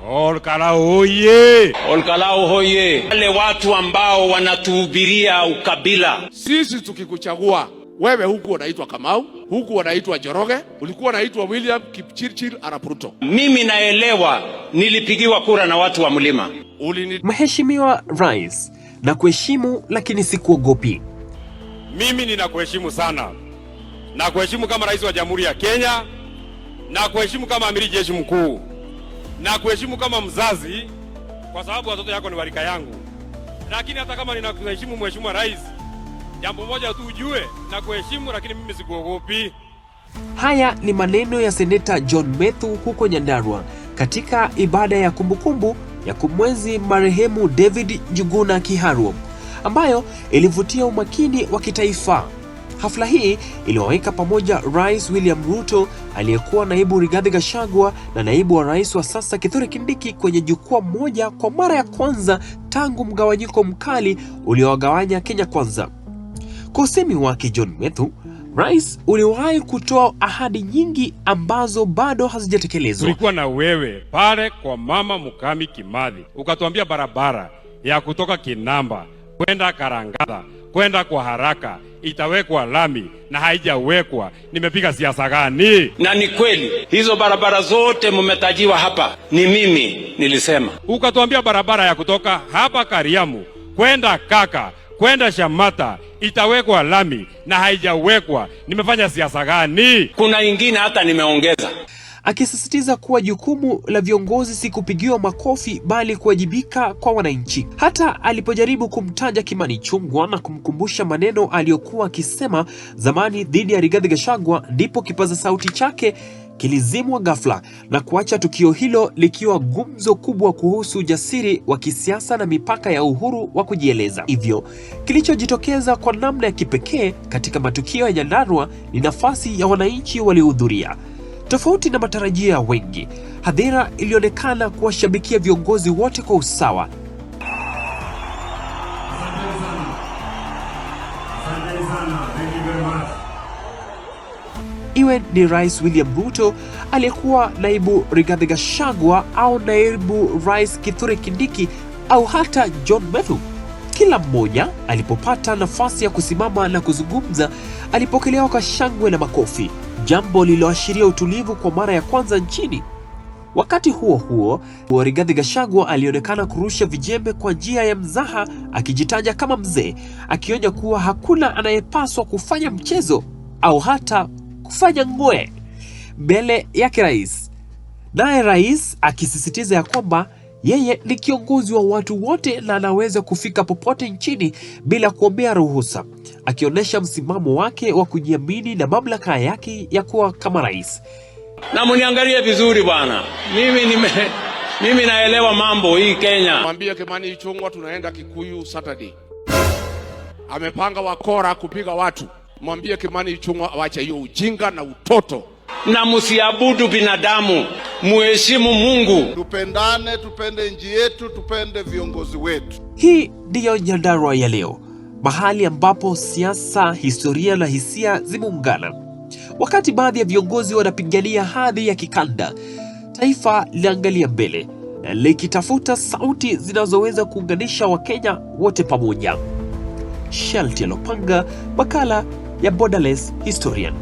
Olkalau hoye! Olkalau hoye! Wale watu ambao wanatuhubiria ukabila. Sisi tukikuchagua wewe, huku unaitwa Kamau, huku unaitwa Njoroge, ulikuwa unaitwa William Kipchirchir Arap Ruto. Mimi naelewa nilipigiwa kura na watu wa mlima. Mheshimiwa Rais, na kuheshimu lakini sikuogopi. Mimi ninakuheshimu sana. Na kuheshimu kama rais wa Jamhuri ya Kenya, na kuheshimu kama amiri jeshi mkuu, na kuheshimu kama mzazi kwa sababu watoto yako ni warika yangu. Lakini hata kama ninakuheshimu Mheshimiwa Rais, jambo moja tu ujue, na kuheshimu lakini mimi sikuogopi. Haya ni maneno ya Seneta John Methu huko Nyandarua katika ibada ya kumbukumbu ya kumwenzi marehemu David Njuguna Kiharu ambayo ilivutia umakini wa kitaifa. Hafla hii iliwaweka pamoja Rais William Ruto, aliyekuwa naibu Rigathi Gachagua na naibu wa rais wa sasa Kithure Kindiki kwenye jukwaa moja kwa mara ya kwanza tangu mgawanyiko mkali uliowagawanya Kenya Kwanza. Kwa usemi wake John Methu, rais uliwahi kutoa ahadi nyingi ambazo bado hazijatekelezwa. Tulikuwa na wewe pale kwa Mama Mukami Kimathi, ukatuambia barabara ya kutoka Kinamba kwenda Karangatha kwenda kwa haraka itawekwa lami na haijawekwa. Nimepiga siasa gani? Na ni kweli hizo barabara zote mmetajiwa hapa ni mimi nilisema. Ukatuambia barabara ya kutoka hapa Kariamu kwenda Kaka kwenda Shamata itawekwa lami na haijawekwa. Nimefanya siasa gani? Kuna ingine hata nimeongeza. Akisisitiza kuwa jukumu la viongozi si kupigiwa makofi bali kuwajibika kwa wananchi. Hata alipojaribu kumtaja Kimani Ichung'wah na kumkumbusha maneno aliyokuwa akisema zamani dhidi ya Rigathi Gachagua, ndipo kipaza sauti chake kilizimwa ghafla na kuacha tukio hilo likiwa gumzo kubwa kuhusu ujasiri wa kisiasa na mipaka ya uhuru wa kujieleza. Hivyo, kilichojitokeza kwa namna ya kipekee katika matukio ya Nyandarua ni nafasi ya wananchi waliohudhuria. Tofauti na matarajio ya wengi, hadhira ilionekana kuwashabikia viongozi wote kwa usawa. Iwe ni Rais William Ruto, aliyekuwa naibu Rigathi Gachagua, au naibu Rais Kithure Kindiki, au hata John Methu. Kila mmoja alipopata nafasi ya kusimama na kuzungumza alipokelewa kwa shangwe na makofi, jambo lililoashiria utulivu kwa mara ya kwanza nchini. Wakati huo huo, Rigathi Gachagua alionekana kurusha vijembe kwa njia ya mzaha, akijitaja kama mzee, akionya kuwa hakuna anayepaswa kufanya mchezo au hata kufanya ngwe mbele yake rais. Naye rais akisisitiza ya kwamba yeye ni kiongozi wa watu wote na anaweza kufika popote nchini bila kuombea ruhusa, akionyesha msimamo wake wa kujiamini na mamlaka yake ya kuwa kama rais. Na mniangalie vizuri bwana, mimi naelewa mambo hii Kenya. Mwambie Kimani Ichung'wah tunaenda Kikuyu Saturday. Amepanga wakora kupiga watu. Mwambie Kimani Ichung'wah awache hiyo ujinga na utoto. Na msiabudu binadamu, muheshimu Mungu. Tupendane, tupende nchi yetu, tupende viongozi wetu. Hii ndiyo Nyandarua ya leo, mahali ambapo siasa, historia na hisia zimeungana. Wakati baadhi ya viongozi wanapigania hadhi ya kikanda, taifa linaangalia mbele likitafuta sauti zinazoweza kuunganisha Wakenya wote pamoja. Sheltia Lopanga, makala ya Borderless Historian.